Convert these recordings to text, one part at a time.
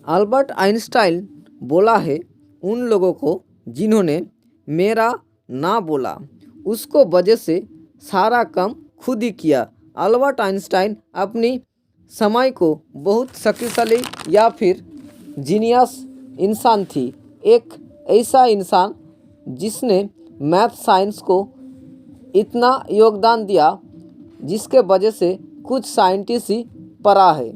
Albert Einstein बोला है उन लोगों को जिन्होंने मेरा ना बोला उसको वजह से सारा काम खुद ही किया। अल्बर्ट आइंस्टाइन अपनी समय को बहुत शक्तिशाली या फिर जीनियस इंसान थी। एक ऐसा इंसान जिसने मैथ साइंस को इतना योगदान दिया जिसके वजह से कुछ साइंटिस्ट ही पढ़ा है।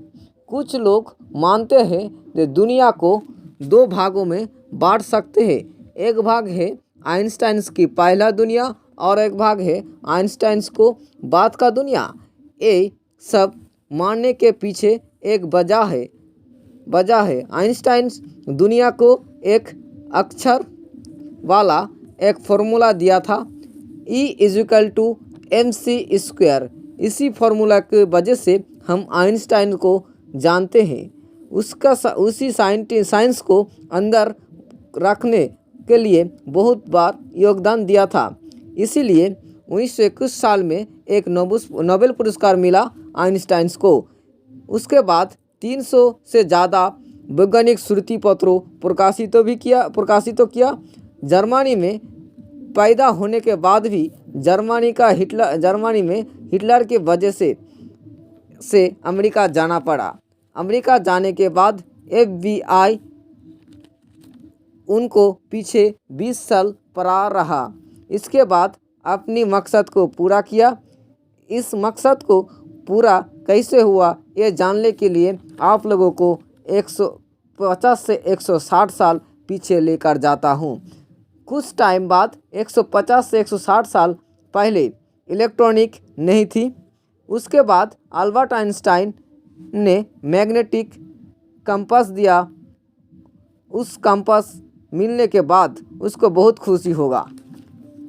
कुछ लोग मानते हैं कि दुनिया को दो भागों में बांट सकते हैं। एक भाग है आइंस्टाइन की पहला दुनिया और एक भाग है आइंस्टाइन को बाद का दुनिया। ये सब मानने के पीछे एक वजह है। आइंस्टाइन दुनिया को एक अक्षर वाला एक फॉर्मूला दिया था E=mc²। इसी फॉर्मूला की वजह से हम आइंस्टाइन को जानते हैं। उसी साइंस को अंदर रखने के लिए बहुत बार योगदान दिया था। इसीलिए 1921 साल में एक नोबेल पुरस्कार मिला आइंस्टाइन को। उसके बाद 300 से ज़्यादा वैज्ञानिक श्रुति पत्रों प्रकाशित किया। जर्मनी में पैदा होने के बाद भी जर्मनी में हिटलर के वजह से अमेरिका जाना पड़ा। अमेरिका जाने के बाद FBI उनको पीछे 20 साल पड़ा रहा। इसके बाद अपनी मकसद को पूरा किया। इस मकसद को पूरा कैसे हुआ ये जानने के लिए आप लोगों को 150 से 160 साल पीछे लेकर जाता हूँ। कुछ टाइम बाद 150 से 160 साल पहले इलेक्ट्रॉनिक नहीं थी। उसके बाद अल्बर्ट आइंस्टाइन ने मैग्नेटिक कंपास दिया। उस कंपास मिलने के बाद उसको बहुत खुशी होगा।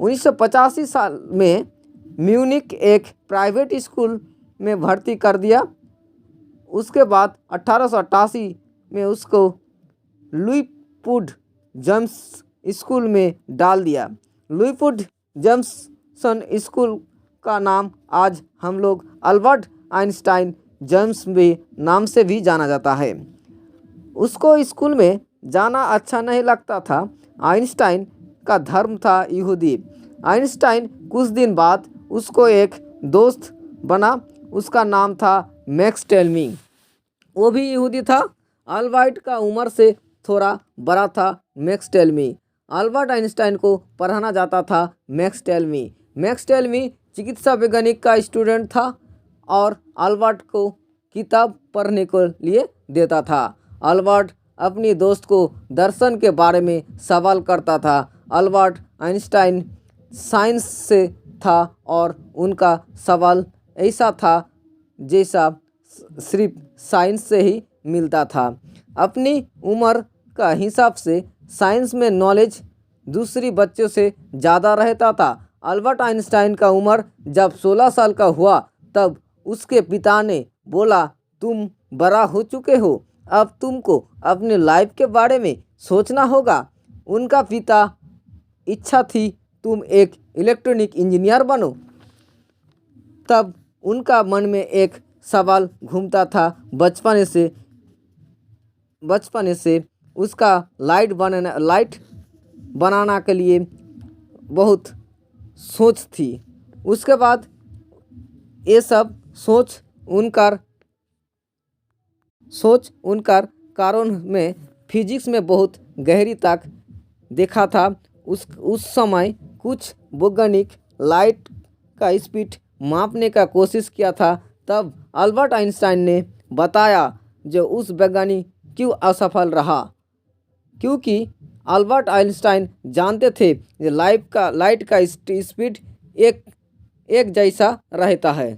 1985 साल में म्यूनिक एक प्राइवेट स्कूल में भर्ती कर दिया। उसके बाद 1888 में उसको लुईपुड जेम्स स्कूल में डाल दिया। लुईपुड जेम्सन स्कूल का नाम आज हम लोग अल्बर्ट आइंस्टाइन जेम्स भी नाम से भी जाना जाता है। उसको स्कूल में जाना अच्छा नहीं लगता था। आइंस्टाइन का धर्म था यहूदी। आइंस्टाइन कुछ दिन बाद उसको एक दोस्त बना। उसका नाम था मैक्स टेलमी। वो भी यहूदी था। अल्बर्ट का उम्र से थोड़ा बड़ा था मैक्स टेलमी। अल्बर्ट आइंस्टाइन को पढ़ाना जाता था मैक्स टेलमी। मैक्स टेलमी चिकित्सा वैज्ञानिक का स्टूडेंट था और अल्बर्ट को किताब पढ़ने के लिए देता था। अल्बर्ट अपनी दोस्त को दर्शन के बारे में सवाल करता था। अल्बर्ट आइंस्टाइन साइंस से था और उनका सवाल ऐसा था जैसा सिर्फ साइंस से ही मिलता था। अपनी उम्र का हिसाब से साइंस में नॉलेज दूसरी बच्चों से ज़्यादा रहता था। अल्बर्ट आइंस्टाइन का उम्र जब 16 साल का हुआ तब उसके पिता ने बोला, तुम बड़ा हो चुके हो, अब तुमको अपने लाइफ के बारे में सोचना होगा। उनका पिता इच्छा थी तुम एक इलेक्ट्रॉनिक इंजीनियर बनो। तब उनका मन में एक सवाल घूमता था बचपन से उसका लाइट बनाना के लिए बहुत सोच थी। उसके बाद ये सब सोच उनकर कारण में फिजिक्स में बहुत गहरी तक देखा था। उस समय कुछ वैज्ञानिक लाइट का स्पीड मापने का कोशिश किया था। तब अल्बर्ट आइंस्टाइन ने बताया जो उस वैज्ञानिक क्यों असफल रहा, क्योंकि अल्बर्ट आइंस्टाइन जानते थे कि लाइट का स्पीड एक जैसा रहता है।